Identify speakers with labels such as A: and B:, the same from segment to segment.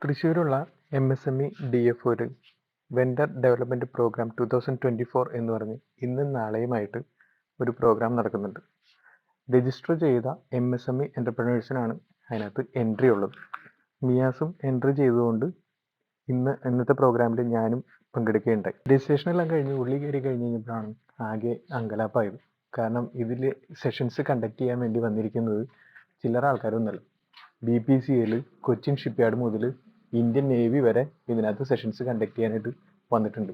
A: തൃശ്ശൂരുള്ള MSME DF ഒരു vendor development programme 2024 എന്ന് പറഞ്ഞ് ഇന്നും നാളെയുമായിട്ട് ഒരു പ്രോഗ്രാം നടക്കുന്നുണ്ട്. രജിസ്റ്റർ ചെയ്ത MSME എൻ്റർപ്രണേഴ്സിനാണ് അതിനകത്ത് എൻട്രി ഉള്ളത്. മിയാസും എൻട്രി ചെയ്തുകൊണ്ട് ഇന്നത്തെ പ്രോഗ്രാമിൽ ഞാനും പങ്കെടുക്കുകയുണ്ടായി. രജിസ്ട്രേഷനെല്ലാം കഴിഞ്ഞ് ഉള്ളിൽ കയറി കഴിഞ്ഞ് കഴിഞ്ഞപ്പോഴാണ് ആകെ അങ്കലാപ്പായത്. കാരണം ഇതിൽ സെഷൻസ് കണ്ടക്ട് ചെയ്യാൻ വേണ്ടി വന്നിരിക്കുന്നത് ചില്ലറ ആൾക്കാരൊന്നുമല്ല. BPCL, കൊച്ചിൻ ഷിപ്പ്യാർഡ് മുതൽ ഇന്ത്യൻ നേവി വരെ ഇതിനകത്ത് സെഷൻസ് കണ്ടക്ട് ചെയ്യാനായിട്ട് വന്നിട്ടുണ്ട്.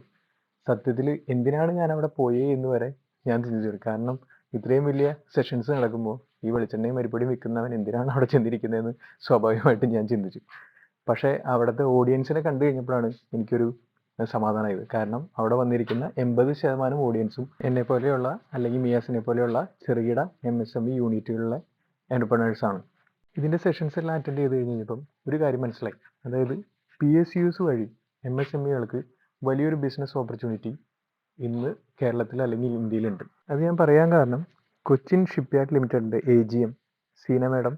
A: സത്യത്തിൽ എന്തിനാണ് ഞാൻ അവിടെ പോയേ എന്ന് വരെ ഞാൻ ചിന്തിച്ചു. കാരണം ഇത്രയും വലിയ സെഷൻസ് നടക്കുമ്പോൾ ഈ വെളിച്ചെണ്ണയും മരിപ്പൊടിയും വിൽക്കുന്നവൻ എന്തിനാണ് അവിടെ ചെന്നിരിക്കുന്നതെന്ന് സ്വാഭാവികമായിട്ടും ഞാൻ ചിന്തിച്ചു. പക്ഷേ അവിടുത്തെ ഓഡിയൻസിനെ കണ്ടു കഴിഞ്ഞപ്പോഴാണ് എനിക്കൊരു സമാധാനമായത്. കാരണം അവിടെ വന്നിരിക്കുന്ന 80% ഓഡിയൻസും എന്നെ പോലെയുള്ള അല്ലെങ്കിൽ മിയാസിനെ പോലെയുള്ള ചെറുകിട MSME യൂണിറ്റുകളിലെ എൻ്റർപ്രണേഴ്സാണ്. ഇതിൻ്റെ സെഷൻസ് എല്ലാം അറ്റൻഡ് ചെയ്ത് കഴിഞ്ഞപ്പം ഒരു കാര്യം മനസ്സിലായി. അതായത് PSUs വഴി MSMEകൾക്ക് വലിയൊരു ബിസിനസ് ഓപ്പർച്യൂണിറ്റി ഇന്ന് കേരളത്തിൽ അല്ലെങ്കിൽ ഇന്ത്യയിലുണ്ട്. അത് ഞാൻ പറയാൻ കാരണം കൊച്ചിൻ ഷിപ്പ്യാർഡ് ലിമിറ്റഡിൻ്റെ AGM സീന മാഡം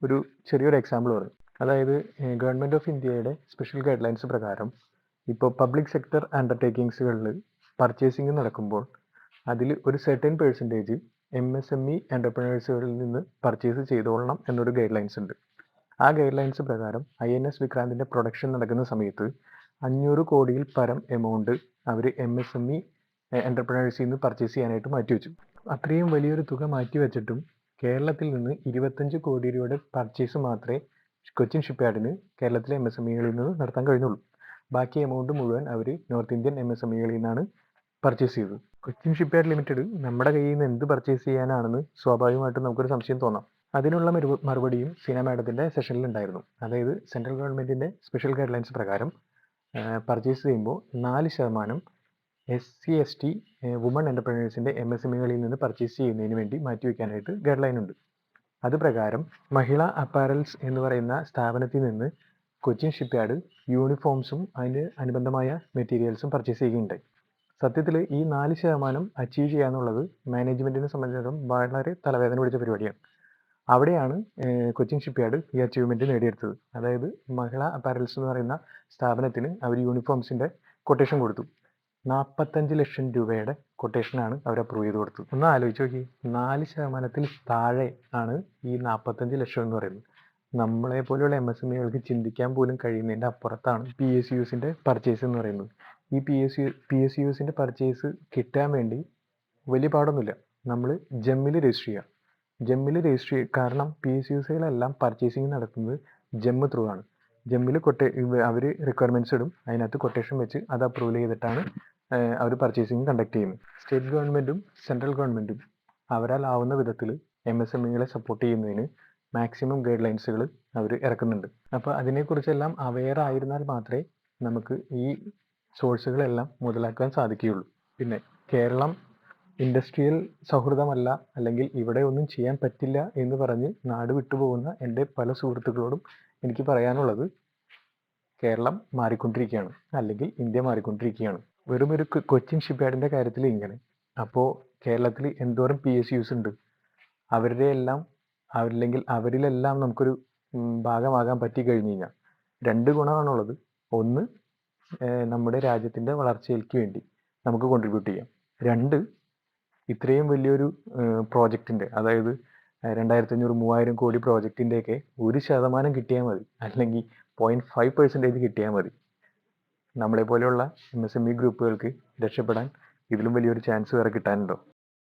A: ഒരു ചെറിയൊരു എക്സാമ്പിൾ പറയും. അതായത് ഗവൺമെൻറ് ഓഫ് ഇന്ത്യയുടെ സ്പെഷ്യൽ ഗൈഡ് ലൈൻസ് പ്രകാരം ഇപ്പോൾ പബ്ലിക് സെക്ടർ അണ്ടർടേക്കിങ്സുകളിൽ പർച്ചേസിങ് നടക്കുമ്പോൾ അതിൽ ഒരു സെർട്ടൻ പെർസെൻറ്റേജ് MSME എൻ്റർപ്രണേഴ്സുകളിൽ നിന്ന് പർച്ചേസ് ചെയ്തോളണം എന്നൊരു ഗൈഡ് ലൈൻസ് ഉണ്ട്. ആ ഗൈഡ് ലൈൻസ് പ്രകാരം INS വിക്രാന്തിൻ്റെ പ്രൊഡക്ഷൻ നടക്കുന്ന സമയത്ത് 500 കോടിയിൽ പരം എമൗണ്ട് അവർ MSME എൻ്റർപ്രണേഴ്സിൽ നിന്ന് പർച്ചേസ് ചെയ്യാനായിട്ട് മാറ്റിവെച്ചു. അത്രയും വലിയൊരു തുക മാറ്റി വെച്ചിട്ടും കേരളത്തിൽ നിന്ന് 25 കോടി രൂപയുടെ പർച്ചേസ് മാത്രമേ കൊച്ചിൻ ഷിപ്പ്യാർഡിന് കേരളത്തിലെ MSMEകളിൽ നിന്ന് നടത്താൻ കഴിഞ്ഞുള്ളൂ. ബാക്കി എമൗണ്ട് മുഴുവൻ അവർ നോർത്ത് ഇന്ത്യൻ MSMEകളിൽ നിന്നാണ് പർച്ചേസ് ചെയ്തത്. കൊച്ചിൻ ഷിപ്പ്യാർഡ് ലിമിറ്റഡ് നമ്മുടെ കയ്യിൽ നിന്ന് എന്ത് പർച്ചേസ് ചെയ്യാനാണെന്ന് സ്വാഭാവികമായിട്ടും നമുക്കൊരു സംശയം തോന്നാം. അതിനുള്ള മറുപടിയും സീന മാഡത്തിൻ്റെ സെഷനിൽ ഉണ്ടായിരുന്നു. അതായത് സെൻട്രൽ ഗവൺമെൻറ്റിൻ്റെ സ്പെഷ്യൽ ഗൈഡ് ലൈൻസ് പ്രകാരം പർച്ചേസ് ചെയ്യുമ്പോൾ 4% SC/ST വുമൺ എൻ്റർപ്രണേഴ്സിൻ്റെ MSMEകളിൽ നിന്ന് പർച്ചേസ് ചെയ്യുന്നതിന് വേണ്ടി മാറ്റിവെക്കാനായിട്ട് ഗൈഡ് ലൈൻ ഉണ്ട്. അത് പ്രകാരം മഹിള അപ്പാരൽസ് എന്ന് പറയുന്ന സ്ഥാപനത്തിൽ നിന്ന് കൊച്ചിൻ ഷിപ്പ്യാർഡ് യൂണിഫോംസും അതിൻ്റെ അനുബന്ധമായ മെറ്റീരിയൽസും പർച്ചേസ് ചെയ്യുകയുണ്ടായി. സത്യത്തിൽ ഈ 4% അച്ചീവ് ചെയ്യുക എന്നുള്ളത് മാനേജ്മെൻറ്റിനെ സംബന്ധിച്ചിടത്തോളം വളരെ തലവേദന പിടിച്ച പരിപാടിയാണ്. അവിടെയാണ് കൊച്ചിൻ ഷിപ്പ്യാർഡ് ഈ അച്ചീവ്മെൻറ്റ് നേടിയെടുത്തത്. അതായത് മഹിള അപ്പാരൽസ് എന്ന് പറയുന്ന സ്ഥാപനത്തിന് അവർ യൂണിഫോംസിൻ്റെ കൊട്ടേഷൻ കൊടുത്തു. 45 ലക്ഷം രൂപയുടെ കൊട്ടേഷനാണ് അവർ അപ്രൂവ് ചെയ്ത് കൊടുത്തത്. ഒന്ന് ആലോചിച്ച് നോക്കി, 4% താഴെ ആണ് ഈ 45 ലക്ഷം എന്ന് പറയുന്നത്. നമ്മളെ പോലെയുള്ള MSMEകൾക്ക് ചിന്തിക്കാൻ പോലും കഴിയുന്നതിൻ്റെ അപ്പുറത്താണ് PSUസിൻ്റെ പർച്ചേസ് എന്ന് പറയുന്നത്. ഈ PSUസിൻ്റെ പർച്ചേസ് കിട്ടാൻ വേണ്ടി വലിയ പാടൊന്നുമില്ല. നമ്മൾ ജെമ്മിൽ രജിസ്റ്റർ ചെയ്യുക. കാരണം PSUസുകളെല്ലാം പർച്ചേസിങ് നടത്തുന്നത് ജെമ്മ് ത്രൂ ആണ്. ജെമ്മിൽ അവർ റിക്വയർമെൻറ്റ്സ് ഇടും, അതിനകത്ത് കൊട്ടേഷൻ വെച്ച് അത് അപ്രൂവൽ ചെയ്തിട്ടാണ് അവർ പർച്ചേസിങ് കണ്ടക്ട് ചെയ്യുന്നത്. സ്റ്റേറ്റ് ഗവൺമെൻറ്റും സെൻട്രൽ ഗവൺമെൻറ്റും അവരാലാവുന്ന വിധത്തിൽ MSMEകളെ സപ്പോർട്ട് ചെയ്യുന്നതിന് മാക്സിമം ഗൈഡ് ലൈൻസുകൾ അവർ ഇറക്കുന്നുണ്ട്. അപ്പോൾ അതിനെക്കുറിച്ചെല്ലാം അവെയർ ആയിരുന്നാൽ മാത്രമേ നമുക്ക് ഈ സോഴ്സുകളെല്ലാം മുതലാക്കാൻ സാധിക്കുകയുള്ളൂ. പിന്നെ കേരളം ഇൻഡസ്ട്രിയൽ സൗഹൃദമല്ല, അല്ലെങ്കിൽ ഇവിടെ ഒന്നും ചെയ്യാൻ പറ്റില്ല എന്ന് പറഞ്ഞ് നാട് വിട്ടുപോകുന്ന എൻ്റെ പല സുഹൃത്തുക്കളോടും എനിക്ക് പറയാനുള്ളത്, കേരളം മാറിക്കൊണ്ടിരിക്കുകയാണ്, അല്ലെങ്കിൽ ഇന്ത്യ മാറിക്കൊണ്ടിരിക്കുകയാണ്. വെറും ഒരു കൊച്ചിൻ ഷിപ്പ്യാർഡിൻ്റെ കാര്യത്തിൽ ഇങ്ങനെ. അപ്പോൾ കേരളത്തിൽ എന്തോരം PSUs ഉണ്ട്, അവരിലെല്ലാം നമുക്കൊരു ഭാഗമാകാൻ പറ്റിക്കഴിഞ്ഞ് കഴിഞ്ഞാൽ 2 ഗുണമാണുള്ളത്. ഒന്ന്, നമ്മുടെ രാജ്യത്തിൻ്റെ വളർച്ചയ്ക്ക് വേണ്ടി നമുക്ക് കോൺട്രിബ്യൂട്ട് ചെയ്യാം. 2, ഇത്രയും വലിയൊരു പ്രോജക്റ്റിൻ്റെ, അതായത് 2500-3000 കോടി പ്രോജക്റ്റിൻ്റെയൊക്കെ 1% കിട്ടിയാൽ മതി, അല്ലെങ്കിൽ 0.5% കിട്ടിയാൽ മതി. നമ്മളെ പോലെയുള്ള MSME ഗ്രൂപ്പുകൾക്ക് രക്ഷപ്പെടാൻ ഇതിലും വലിയൊരു ചാൻസ് വേറെ കിട്ടാനുണ്ടോ?